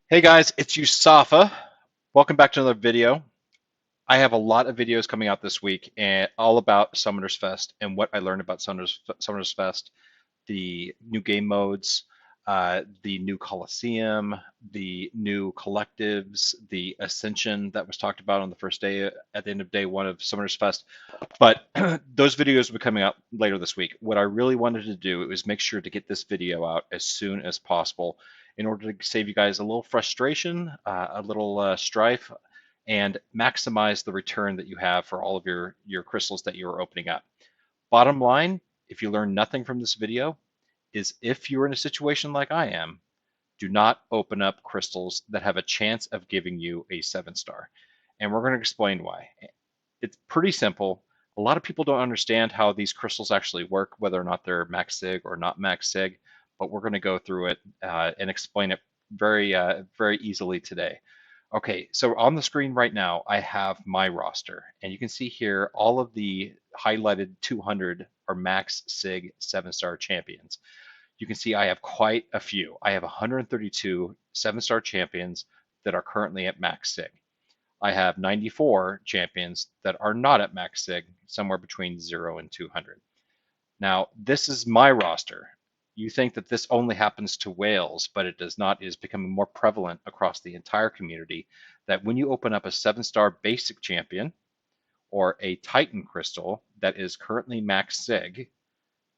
Hey guys, it's Yusafa. Welcome back to another video. I have a lot of videos coming out this week and all about Summoners Fest and what I learned about Summoners Fest, the new game modes, the new Coliseum, the new collectives, the Ascension that was talked about on the first day at the end of day one of Summoners Fest. But those videos will be coming out later this week. What I really wanted to do was make sure to get this video out as soon as possible in order to save you guys a little frustration, a little strife, and maximize the return that you have for all of your crystals that you're opening up. Bottom line, if you learn nothing from this video, is if you're in a situation like I am, do not open up crystals that have a chance of giving you a 7-star. And we're going to explain why. It's pretty simple. A lot of people don't understand how these crystals actually work, whether or not they're Max Sig or not Max Sig, but we're going to go through it and explain it very easily today. Okay, so on the screen right now, I have my roster, and you can see here all of the highlighted 200 are Max Sig 7-star champions. You can see I have quite a few. I have 132 7-star champions that are currently at Max Sig. I have 94 champions that are not at Max Sig, somewhere between 0 and 200. Now, this is my roster. You think that this only happens to whales, but it does not. It is becoming more prevalent across the entire community that when you open up a 7-star basic champion or a Titan crystal that is currently Max Sig,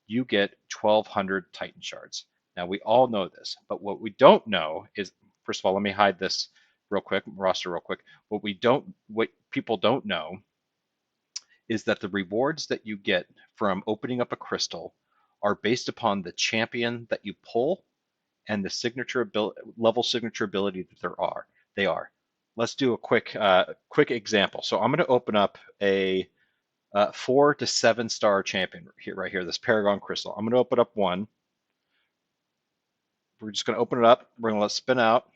you get 1,200 Titan Shards. Now, we all know this, but what we don't know is, first of all, let me hide this real quick, roster real quick. What people don't know is that the rewards that you get from opening up a crystal are based upon the champion that you pull and the level signature ability that they are. Let's do a quick example. So I'm going to open up a 4 to 7-star champion right here, this Paragon Crystal. I'm going to open up one. We're just going to open it up. We're going to let it spin out.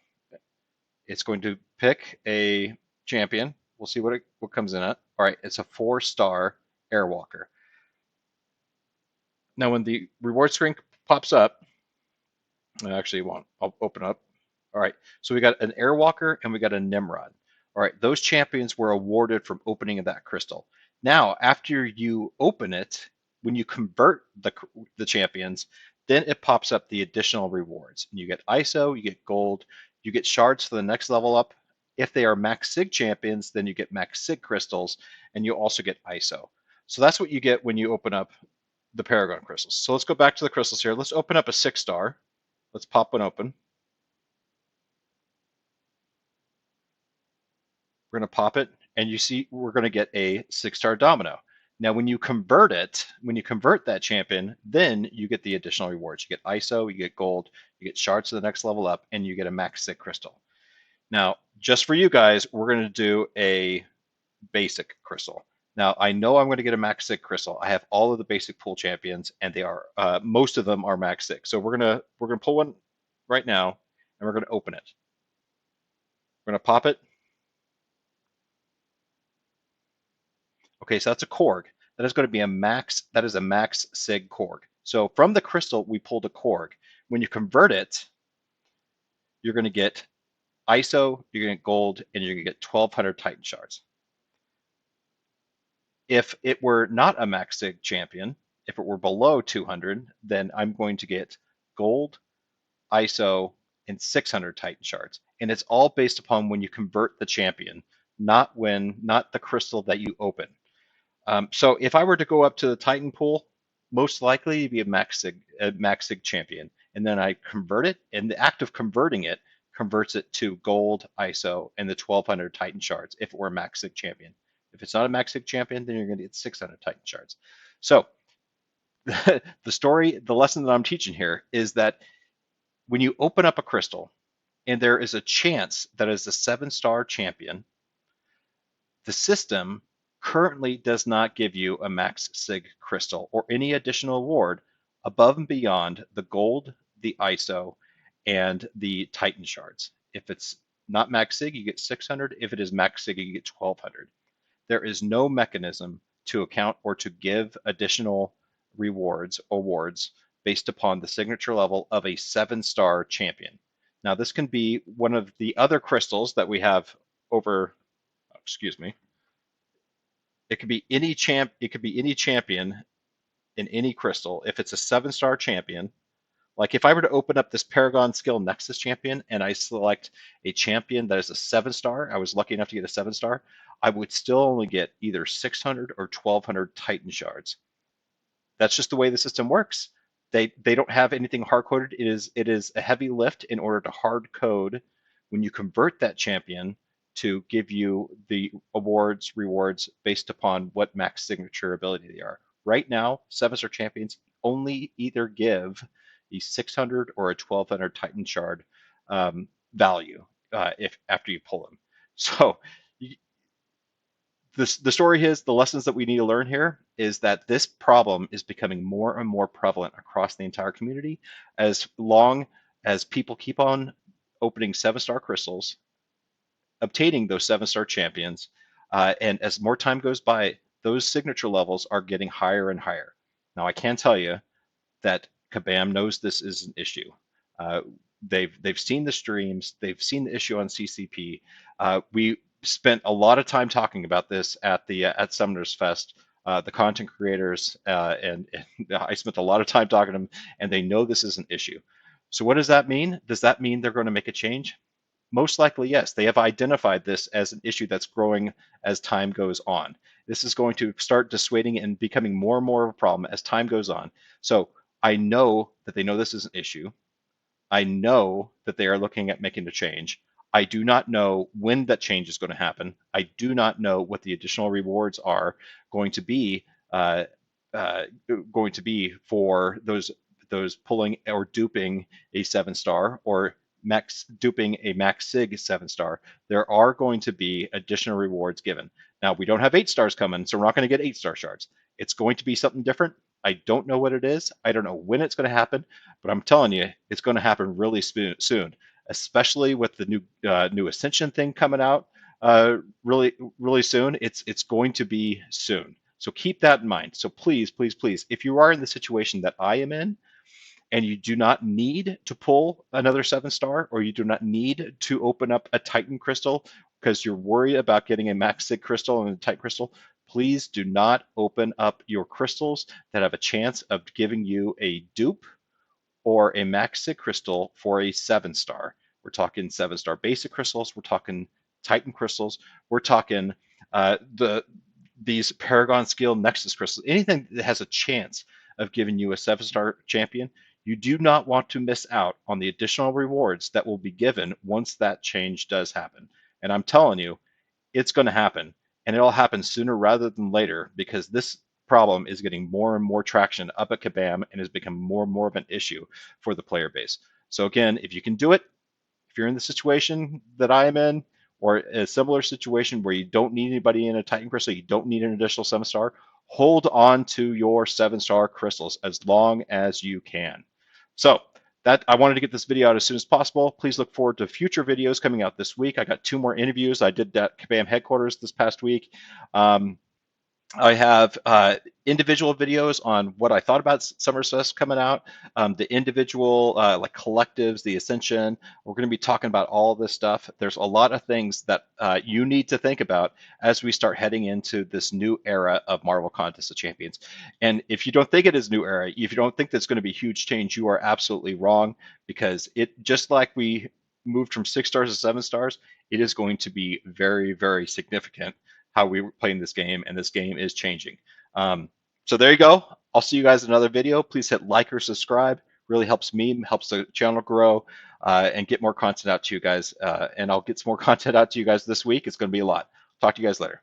It's going to pick a champion. We'll see what comes in it. All right, it's a 4-star Airwalker. Now, when the reward screen pops up, I actually won't. I'll open up. All right, so we got an Airwalker and we got a Nimrod. All right, those champions were awarded from opening that crystal. Now, after you open it, when you convert the champions, then it pops up the additional rewards. And you get ISO, you get gold, you get shards for the next level up. If they are Max Sig champions, then you get Max Sig crystals, and you also get ISO. So that's what you get when you open up the Paragon crystals. So let's go back to the crystals here. Let's open up a 6-star. Let's pop one open. We're going to pop it, and you see we're going to get a 6-star Domino. Now, when you convert that champion, then you get the additional rewards. You get ISO, you get gold, you get shards to the next level up, and you get a Max Sig Crystal. Now, just for you guys, we're going to do a basic crystal. Now, I know I'm going to get a Max Sig Crystal. I have all of the basic pool champions, and they are most of them are Max Sig. So we're gonna pull one right now, and we're going to open it. We're going to pop it. Okay, so that's a Korg. That is going to be a Max Sig Korg. So from the crystal, we pulled a Korg. When you convert it, you're going to get ISO, you're going to get gold, and you're going to get 1,200 Titan Shards. If it were not a Max Sig champion, if it were below 200, then I'm going to get gold, ISO, and 600 Titan Shards. And it's all based upon when you convert the champion, not the crystal that you open. So if I were to go up to the Titan pool, most likely it'd be a Max Sig champion. And then I convert it, and the act of converting it converts it to gold, ISO, and the 1,200 Titan Shards if it were a Max Sig champion. If it's not a Max Sig champion, then you're going to get 600 Titan Shards. So the lesson that I'm teaching here is that when you open up a crystal and there is a chance that it's a 7-star champion, the system currently does not give you a Max Sig crystal or any additional award above and beyond the gold, the ISO, and the Titan Shards. If it's not Max Sig, you get 600. If it is Max Sig, you get 1,200. There is no mechanism to account or to give additional awards based upon the signature level of a 7-star champion. Now, this can be one of the other crystals that we have over, excuse me, it could be any champion in any crystal. If it's a 7-star champion, like if I were to open up this Paragon Skill Nexus champion and I select a champion that is a 7-star, I was lucky enough to get a 7-star, I would still only get either 600 or 1200 Titan Shards. That's just the way the system works. They don't have anything hard coded. It is a heavy lift in order to hard code when you convert that champion to give you the rewards based upon what max signature ability they are. Right now, 7-star champions only either give a 600 or a 1200 Titan Shard value if after you pull them. So the story is, the lessons that we need to learn here is that this problem is becoming more and more prevalent across the entire community as long as people keep on opening 7-star crystals, obtaining those 7-star champions, and as more time goes by, those signature levels are getting higher and higher. Now, I can tell you that Kabam knows this is an issue. They've seen the streams, they've seen the issue on CCP. We spent a lot of time talking about this at the at Summoners Fest. The content creators and I spent a lot of time talking to them, and they know this is an issue. So what does that mean? Does that mean they're going to make a change? Most likely, yes. They have identified this as an issue that's growing as time goes on. This is going to start dissuading and becoming more and more of a problem as time goes on. So I know that they know this is an issue. I know that they are looking at making a change. I do not know when that change is going to happen. I do not know what the additional rewards are going to be for those pulling or duping a 7-star or duping a Max Sig 7-star. There are going to be additional rewards given. Now, we don't have 8 stars coming, so we're not going to get 8-star shards. It's going to be something different. I don't know what it is. I don't know when it's going to happen, but I'm telling you, it's going to happen really soon, especially with the new Ascension thing coming out really soon. It's going to be soon. So keep that in mind. So please, please, please, if you are in the situation that I am in, and you do not need to pull another 7-star, or you do not need to open up a Titan crystal because you're worried about getting a Max Sig crystal and a Titan crystal, please do not open up your crystals that have a chance of giving you a dupe or a Max Sig crystal for a 7-star. We're talking 7-star basic crystals. We're talking Titan crystals. We're talking these Paragon Skill Nexus crystals. Anything that has a chance of giving you a 7-star champion, you do not want to miss out on the additional rewards that will be given once that change does happen. And I'm telling you, it's going to happen, and it'll happen sooner rather than later, because this problem is getting more and more traction up at Kabam and has become more and more of an issue for the player base. So again, if you can do it, if you're in the situation that I am in, or a similar situation where you don't need anybody in a Titan crystal, you don't need an additional 7-star, hold on to your 7-star crystals as long as you can. So that I wanted to get this video out as soon as possible. Please look forward to future videos coming out this week. I got 2 more interviews. I did that Kabam headquarters this past week. I have individual videos on what I thought about Summer Fest coming out, the individual like collectives, the Ascension. We're going to be talking about all this stuff. There's a lot of things that you need to think about as we start heading into this new era of Marvel Contest of Champions. And if you don't think it is new era, if you don't think there's going to be huge change, you are absolutely wrong, because it, just like we moved from 6 stars to 7 stars, it is going to be very, very significant how we're playing this game, and this game is changing. So there you go. I'll see you guys in another video. Please hit like or subscribe. Really helps me, helps the channel grow, and get more content out to you guys. And I'll get some more content out to you guys this week. It's going to be a lot. Talk to you guys later.